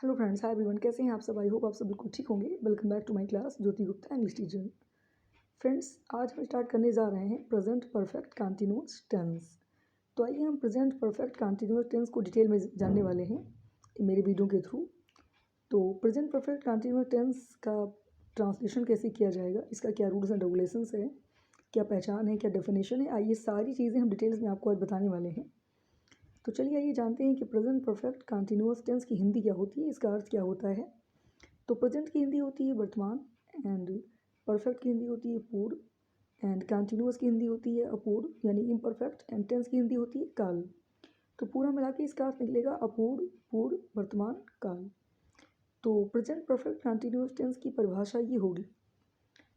Hello friends, hi everyone, कैसे हैं आप सब। आई होप आप सब बिल्कुल ठीक होंगे। Welcome back to my class Jyoti Gupta English teacher. Friends, आज हम स्टार्ट करने जा रहे हैं प्रेजेंट परफेक्ट कंटिन्यूअस टेंस। तो आइए हम प्रेजेंट परफेक्ट कंटिन्यूअस टेंस को डिटेल में जानने वाले हैं मेरे वीडियो के थ्रू। तो प्रेजेंट परफेक्ट कंटिन्यूअस टेंस का ट्रांसलेशन कैसे किया जाएगा, इसका क्या रूल्स एंड रेगुलेशंस है, क्या पहचान है, क्या डेफिनेशन है, आइए सारी चीज़ें हम डिटेल्स में आपको आज बताने वाले हैं। तो चलिए आइए जानते हैं कि प्रेजेंट परफेक्ट कंटिन्यूअस टेंस की हिंदी क्या होती है, इसका अर्थ क्या होता है। तो प्रेजेंट की हिंदी होती है वर्तमान, एंड परफेक्ट की हिंदी होती है पूर्व, एंड कंटिन्यूअस की हिंदी होती है अपूर्व यानी इम्परफेक्ट, एंड टेंस की हिंदी होती है काल। तो पूरा मिला के इसका अर्थ निकलेगा अपूर्व, पूर्व, वर्तमान, काल। तो प्रेजेंट परफेक्ट कंटिन्यूअस टेंस की परिभाषा ये होगी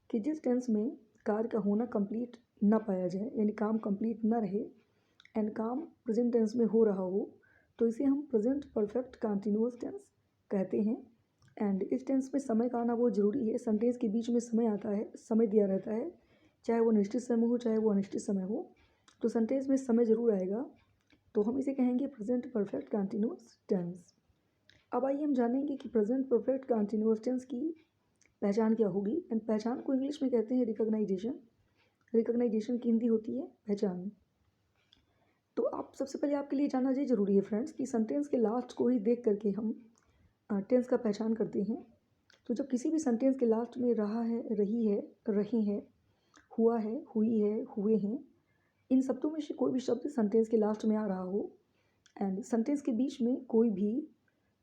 कि जिस टेंस में कार्य का होना कंप्लीट न पाया जाए, यानी काम कंप्लीट न रहे एंड काम प्रेजेंट टेंस में हो रहा हो, तो इसे हम प्रेजेंट परफेक्ट कंटिन्यूअस टेंस कहते हैं। एंड इस टेंस में समय का आना बहुत ज़रूरी है। सेंटेंस के बीच में समय आता है, समय दिया रहता है, चाहे वो निश्चित समय हो चाहे वो अनिश्चित समय हो, तो सेंटेंस में समय ज़रूर आएगा। तो हम इसे कहेंगे प्रेजेंट परफेक्ट कंटिन्यूअस टेंस। अब आइए हम जानेंगे कि प्रेजेंट परफेक्ट कंटिन्यूअस टेंस की पहचान क्या होगी। एंड पहचान को इंग्लिश में कहते हैं रिकॉग्नाइजेशन। रिकॉग्नाइजेशन की हिंदी होती है पहचान। तो आप सबसे पहले आपके लिए जानना ये जरूरी है फ्रेंड्स कि सेंटेंस के लास्ट को ही देख करके हम टेंस का पहचान करते हैं। तो जब किसी भी सेंटेंस के लास्ट में रहा है, रही है, रही है, हुआ है, हुई है, हुए हैं, इन शब्दों में से कोई भी शब्द सेंटेंस के लास्ट में आ रहा हो एंड सेंटेंस के बीच में कोई भी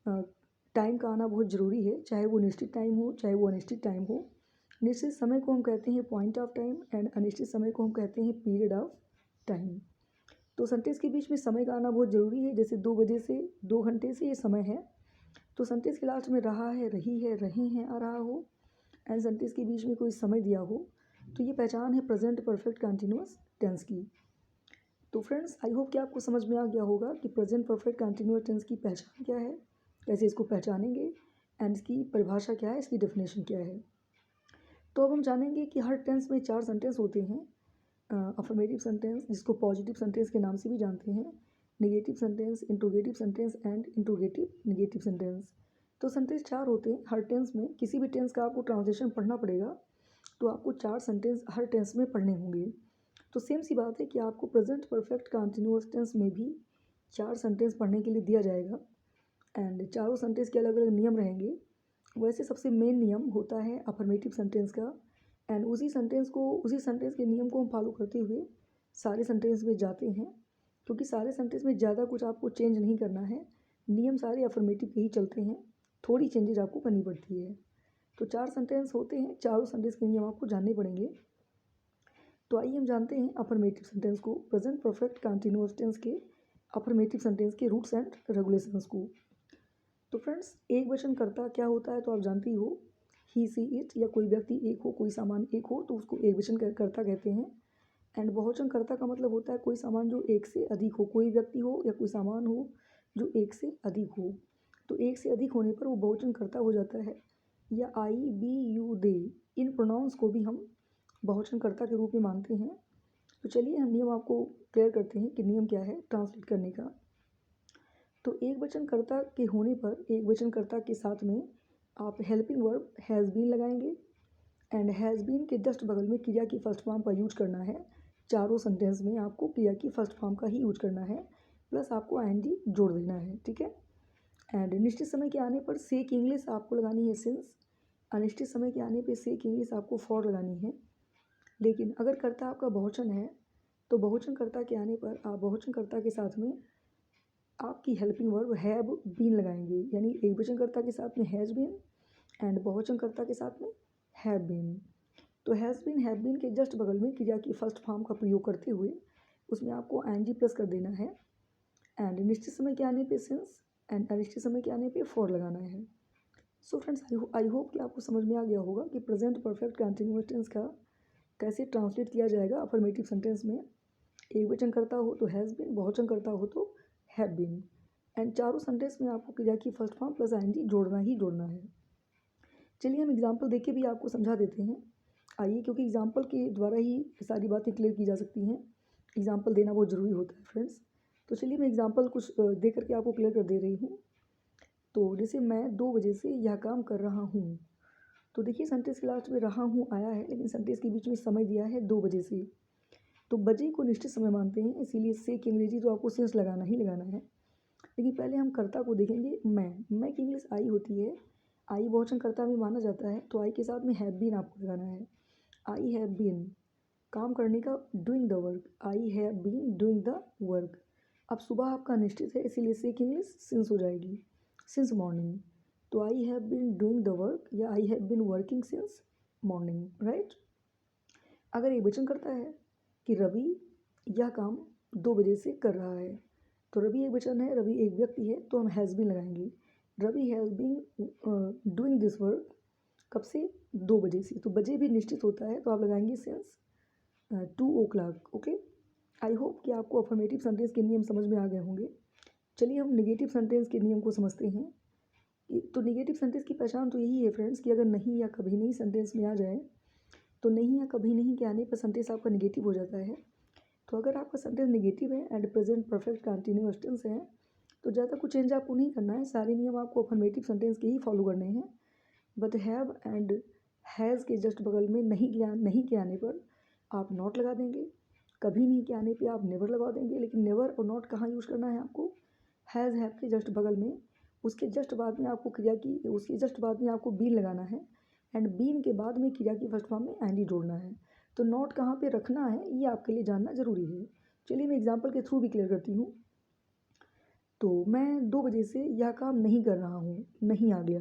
टाइम का आना बहुत ज़रूरी है, चाहे वो निश्चित टाइम हो चाहे वो अनिश्चित टाइम हो। निश्चित समय को हम कहते हैं पॉइंट ऑफ टाइम एंड अनिश्चित समय को हम कहते हैं पीरियड ऑफ टाइम। तो सेंटेंस के बीच में समय का आना बहुत ज़रूरी है। जैसे 2 बजे से 2 घंटे से ये समय है, तो सेंटेंस के लास्ट में रहा है, रही है, रहे हैं आ रहा हो एंड सेंटेंस के बीच में कोई समय दिया हो, तो ये पहचान है प्रेजेंट परफेक्ट कंटिन्यूअस टेंस की। तो फ्रेंड्स, आई होप कि आपको समझ में आ गया होगा कि प्रेजेंट परफेक्ट कंटिन्यूअस टेंस की पहचान क्या है, कैसे इसको पहचानेंगे एंड इसकी परिभाषा क्या है, इसकी डेफिनेशन क्या है। तो अब हम जानेंगे कि हर टेंस में 4 सेंटेंस होते हैं। अफर्मेटिव सेंटेंस, जिसको पॉजिटिव सेंटेंस के नाम से भी जानते हैं, negative sentence, interrogative sentence and interrogative negative sentence. तो सेंटेंस 4 होते हैं हर टेंस में। किसी भी टेंस का आपको ट्रांसलेशन पढ़ना पड़ेगा तो आपको 4 सेंटेंस हर टेंस में पढ़ने होंगे। तो सेम सी बात है कि आपको प्रेजेंट परफेक्ट कंटिन्यूअस टेंस में भी 4 सेंटेंस पढ़ने के लिए दिया जाएगा एंड चारों सेंटेंस के अलग अलग नियम रहेंगे। वैसे सबसे मेन नियम होता है अफर्मेटिव सेंटेंस का, एंड उसी सेंटेंस के नियम को हम फॉलो करते हुए सारे सेंटेंस में जाते हैं, क्योंकि सारे सेंटेंस में ज़्यादा कुछ आपको चेंज नहीं करना है। नियम सारे अफर्मेटिव के ही चलते हैं, थोड़ी चेंजेज आपको करनी पड़ती है। तो 4 सेंटेंस होते हैं, चारों सेंटेंस के नियम आपको जानने पड़ेंगे। तो आइए हम जानते हैं अफर्मेटिव सेंटेंस को, प्रेजेंट परफेक्ट कंटिन्यूअस टेंस के अफर्मेटिव सेंटेंस के रूट्स एंड रेगुलेशंस को। तो फ्रेंड्स, एक वचन कर्ता क्या होता है तो आप जानती हो, ही सी इट, या कोई व्यक्ति एक हो, कोई सामान एक हो, तो उसको एक वचन कर्ता कहते हैं। एंड बहुवचन कर्ता का मतलब होता है कोई सामान जो एक से अधिक हो, कोई व्यक्ति हो या कोई सामान हो जो एक से अधिक हो। तो एक से अधिक होने पर वो बहुवचन कर्ता हो जाता है। या आई, बी, यू, दे, इन प्रोनाउंस को भी हम बहुवचन कर्ता के रूप में मानते हैं। तो चलिए हम नियम आपको क्लियर करते हैं कि नियम क्या है ट्रांसलेट करने का। तो एक वचनकर्ता के होने पर एक वचनकर्ता के साथ में आप हेल्पिंग वर्ब हैज़ बीन लगाएंगे एंड हैज़ बीन के जस्ट बगल में क्रिया की फर्स्ट फॉर्म का यूज करना है। चारों सेंटेंस में आपको क्रिया की फर्स्ट फॉर्म का ही यूज करना है, प्लस आपको आईएनजी जोड़ देना है, ठीक है। एंड निश्चित समय के आने पर से की इंग्लिश आपको लगानी है सिंस, अनिश्चित समय के आने पर से की इंग्लिश आपको फॉर लगानी है। लेकिन अगर कर्ता आपका बहुवचन है तो बहुवचन कर्ता के आने पर आप बहुवचन कर्ता के साथ में आपकी हेल्पिंग वर्ब हैव बीन लगाएंगे, यानी एक वचनकर्ता के साथ में हैज़ बीन एंड बहुवचनकर्ता के साथ में हैव बीन। तो हैज़ बीन के जस्ट बगल में क्रिया की फर्स्ट फॉर्म का प्रयोग करते हुए उसमें आपको आईएनजी प्लस कर देना है एंड निश्चित समय के आने पे सिंस एंड अनिश्चित समय के आने पे फॉर लगाना है। सो फ्रेंड्स, आई होप कि आपको समझ में आ गया होगा कि प्रेजेंट परफेक्ट कंटिन्यूअस टेंस का कैसे ट्रांसलेट किया जाएगा अफर्मेटिव सेंटेंस में। एक वचनकर्ता हो तो हैज़ बीन, बहुवचनकर्ता हो तो हैव बीन, एंड चारों सेंटेंस में आपको क्रिया की फर्स्ट फॉर्म प्लस आईएनजी जोड़ना ही जोड़ना है। चलिए हम एग्जांपल देके भी आपको समझा देते हैं। आइए, क्योंकि एग्जांपल के द्वारा ही सारी बातें क्लियर की जा सकती हैं। एग्जांपल देना बहुत ज़रूरी होता है फ्रेंड्स। तो चलिए मैं एग्जांपल कुछ दे करके आपको क्लियर कर दे रही हूँ। तो जैसे मैं 2 बजे से यह काम कर रहा हूँ, तो देखिए सेंटेंस के लास्ट में रहा हूँ आया है, लेकिन सेंटेंस के बीच में समय दिया है 2 बजे से। तो बजे को निश्चित समय मानते हैं, इसीलिए से की अंग्रेजी तो आपको सिंस लगाना ही लगाना है। लेकिन पहले हम कर्ता को देखेंगे। मैं की इंग्लिश आई होती है। आई बहुवचन कर्ता में माना जाता है, तो आई के साथ में हैव बीन आपको लगाना है। आई हैव बीन काम करने का, doing the work, I have been doing the work. अब सुबह आपका निश्चित है, इसीलिए से की इंग्लिश सिंस हो जाएगी, सिंस मॉर्निंग। तो I have been doing the work या I have been working since morning, right. अगर एक वचन करता है कि रवि यह काम 2 बजे से कर रहा है, तो रवि एक वचन है, रवि एक व्यक्ति है, तो हम हैज़ बीन लगाएंगे। Ravi has been doing this work कब से, 2 बजे से। तो बजे भी निश्चित होता है, तो आप लगाएंगे since 2 o'clock। Okay, I hope कि आपको अफर्मेटिव सेंटेंस के नियम समझ में आ गए होंगे। चलिए हम नेगेटिव सेंटेंस के नियम को समझते हैं। तो नेगेटिव सेंटेंस की पहचान तो यही है फ्रेंड्स कि अगर नहीं या कभी नहीं सेंटेंस में आ जाए, तो नहीं या कभी नहीं के आने पर सेंटेंस आपका नेगेटिव हो जाता है। तो अगर आपका सेंटेंस नेगेटिव है and present perfect continuous tense है, तो ज़्यादा कुछ चेंज आपको नहीं करना है, सारे नियम आपको अफर्मेटिव सेंटेंस के ही फॉलो करने हैं। बट हैव एंड हैज़ के जस्ट बगल में नहीं के आने पर आप नॉट लगा देंगे, कभी नहीं के आने पे आप नेवर लगा देंगे। लेकिन नेवर और नॉट कहाँ यूज़ करना है आपको, हैज़ हैव के जस्ट बगल में, उसके जस्ट बाद में आपको उसके जस्ट बाद में आपको बीन लगाना है, एंड बीन के बाद में क्रिया की फर्स्ट फॉर्म में एंड ही जोड़ना है। तो नॉट कहाँ पे रखना है ये आपके लिए जानना ज़रूरी है। चलिए मैं एग्जाम्पल के थ्रू भी क्लियर करती हूँ। तो मैं 2 बजे से यह काम नहीं कर रहा हूँ, नहीं आ गया,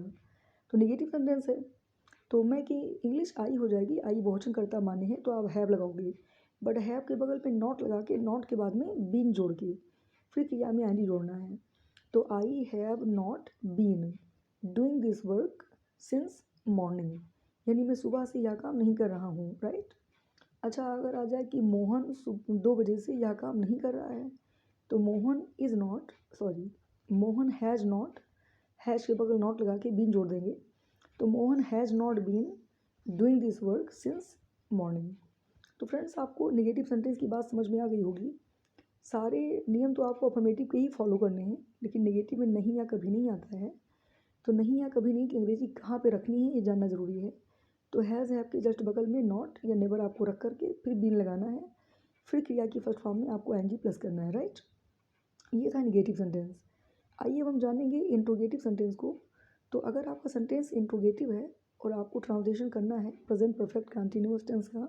तो नेगेटिव सेंटेंस है। तो मैं की इंग्लिश आई हो जाएगी, आई बहुवचन कर्ता माने हैं, तो आप हैव लगाओगे। बट हैव के बगल पे नॉट लगा के, नॉट के बाद में बीन जोड़ के फिर क्रिया में एंड ही जोड़ना है। तो I have not been doing this work since morning, यानी मैं सुबह से यह काम नहीं कर रहा हूँ, राइट। अच्छा, अगर आ जाए कि मोहन 2 बजे से यह काम नहीं कर रहा है, तो Mohan is not, sorry, Mohan has not, has के बगल नॉट लगा के बीन जोड़ देंगे। तो Mohan has not been doing this work since morning. तो फ्रेंड्स आपको नेगेटिव सेंटेंस की बात समझ में आ गई होगी। सारे नियम तो आपको अफर्मेटिव के ही फॉलो करने हैं, लेकिन नेगेटिव में नहीं या कभी नहीं आता है। तो नहीं या कभी नहीं की अंग्रेजी कहाँ पे रखनी है ये जानना ज़रूरी है। तो हैज़ हैव के जस्ट बगल में नॉट या नेवर आपको रख करके फिर बीन लगाना है, फिर क्रिया की फर्स्ट फॉर्म में आपको एनजी प्लस करना है, राइट। ये था नेगेटिव सेंटेंस। आइए अब हम जानेंगे इंट्रोगेटिव सेंटेंस को। तो अगर आपका सेंटेंस इंट्रोगेटिव है और आपको ट्रांसलेशन करना है प्रेजेंट परफेक्ट कंटिन्यूअस टेंस का,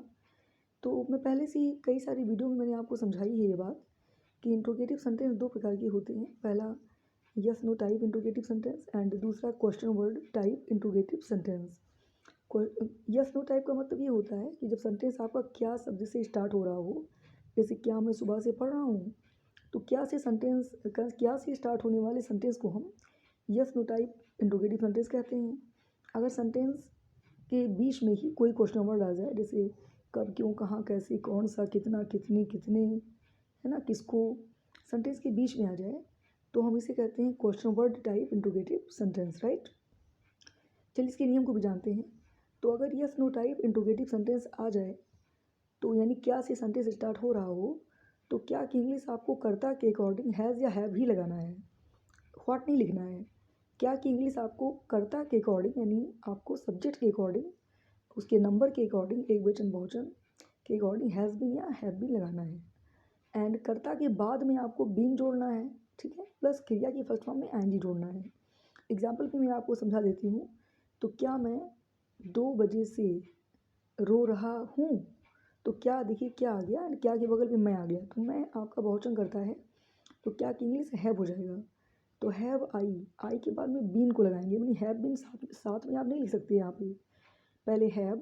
तो मैं पहले से ही कई सारी वीडियो में मैंने आपको समझाई है ये बात कि इंट्रोगेटिव सेंटेंस 2 प्रकार के होते हैं। पहला yes no type interrogative sentence and दूसरा question word type interrogative sentence. Yes no type का मतलब ये होता है कि जब सेंटेंस आपका क्या शब्द से स्टार्ट हो रहा हो, जैसे क्या मैं सुबह से पढ़ रहा हूँ, तो क्या से स्टार्ट होने वाले सेंटेंस को हम yes no type interrogative sentence कहते हैं। अगर सेंटेंस के बीच में ही कोई क्वेश्चन वर्ड आ जाए, जैसे कब, क्यों, कहाँ, कैसे, कौन सा, कितना, कितनी, कितने, है ना, किसको, सेंटेंस के बीच में आ जाए, तो हम इसे कहते हैं question word type interrogative sentence, right. चलिए इसके नियम को भी जानते हैं। तो अगर yes no type interrogative sentence आ जाए, तो यानी क्या से सेंटेंस स्टार्ट हो रहा हो, तो क्या की इंग्लिश आपको कर्ता के अकॉर्डिंग हैज़ या हैव ही लगाना है, व्हाट नहीं लिखना है। क्या की इंग्लिश आपको कर्ता के अकॉर्डिंग, यानी आपको सब्जेक्ट के अकॉर्डिंग, उसके नंबर के अकॉर्डिंग, एक वचन बहुवचन के अकॉर्डिंग हैज़ बीन या हैव बीन लगाना है। एंड कर्ता के बाद में आपको बीन जोड़ना है, ठीक है, प्लस क्रिया की फर्स्ट फॉर्म में एंड जोड़ना है। एग्जाम्पल भी मैं आपको समझा देती हूँ। तो क्या मैं 2 बजे से रो रहा हूँ, तो क्या देखिए क्या आ गया, क्या के बगल में मैं आ गया, तो मैं आपका बहुवचन करता है, तो क्या की इंग्लिश हैव हो जाएगा। तो हैव आई के बाद में बीन को लगाएंगे, यानी हैव बीन साथ में आप नहीं लिख सकते यहाँ पे, पहले हैव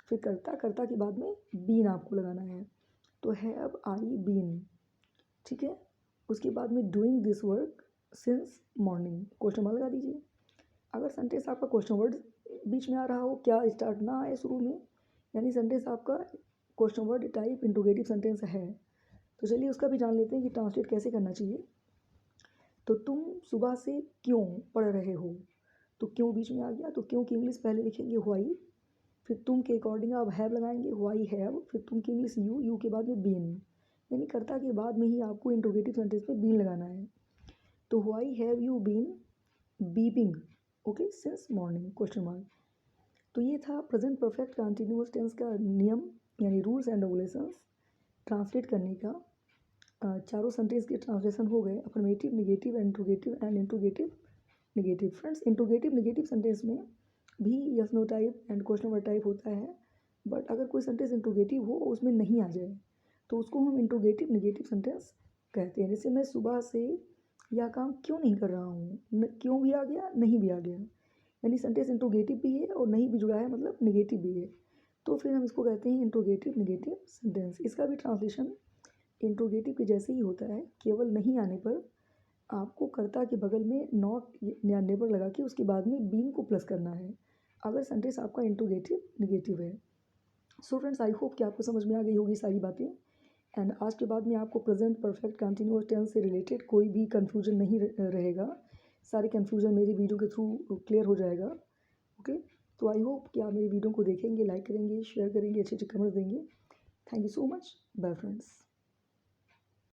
फिर कर्ता के बाद में बीन आपको लगाना है। तो हैव आई बीन, ठीक है। उसके बाद में doing this work since morning, question mark लगा दीजिए। अगर सेंटेंस आपका क्वेश्चन वर्ड बीच में आ रहा हो, क्या स्टार्ट ना आए शुरू में, यानी सेंटेंस आपका question word type interrogative sentence है, तो चलिए उसका भी जान लेते हैं कि ट्रांसलेट कैसे करना चाहिए। तो तुम सुबह से क्यों पढ़ रहे हो, तो क्यों बीच में आ गया, तो क्यों की इंग्लिश पहले लिखेंगे व्हाई, फिर तुम के अकॉर्डिंग आप हैव लगाएंगे, व्हाई हैव, फिर तुम की इंग्लिश यू के बाद में बीन, यानी कर्ता के बाद में ही आपको इंट्रोगेटिव सेंटेंस में बीन लगाना है। तो why have you been beeping, okay, since morning question mark. तो ये था प्रेजेंट परफेक्ट कंटिन्यूअस टेंस का नियम यानी रूल्स एंड रेगुलेशंस ट्रांसलेट करने का। चारों सेंटेंस के ट्रांसलेशन हो गए, affirmative, negative, interrogative and interrogative negative. Friends, interrogative negative sentence में भी yes no type and question word type होता है, बट अगर कोई सेंटेंस इंट्रोगेटिव हो और उसमें नहीं आ जाए तो उसको हम इंट्रोगेटिव निगेटिव सेंटेंस कहते हैं। जैसे मैं सुबह से यह काम क्यों नहीं कर रहा हूँ, क्यों भी आ गया, नहीं भी आ गया, यानी सेंटेंस इंट्रोगेटिव भी है और नहीं भी जुड़ा है, मतलब निगेटिव भी है, तो फिर हम इसको कहते हैं इंट्रोगेटिव निगेटिव सेंटेंस। इसका भी ट्रांसलेशन इंट्रोगेटिव के जैसे ही होता है, केवल नहीं आने पर आपको कर्ता के बगल में नॉट या नेबर लगा के उसके बाद में बीइंग को प्लस करना है, अगर सेंटेंस आपका इंट्रोगेटिव निगेटिव है। सो फ्रेंड्स, आई होप कि आपको समझ में आ गई होगी सारी बातें। एंड आज के बाद में आपको प्रेजेंट परफेक्ट कंटिन्यूअस टेंस से रिलेटेड कोई भी कन्फ्यूजन नहीं रहेगा, सारे कन्फ्यूजन मेरी वीडियो के थ्रू क्लियर हो जाएगा। ओके, तो आई होप कि आप मेरी वीडियो को देखेंगे, लाइक करेंगे, शेयर करेंगे, अच्छे अच्छे कमेंट्स देंगे। Thank you so much, bye friends.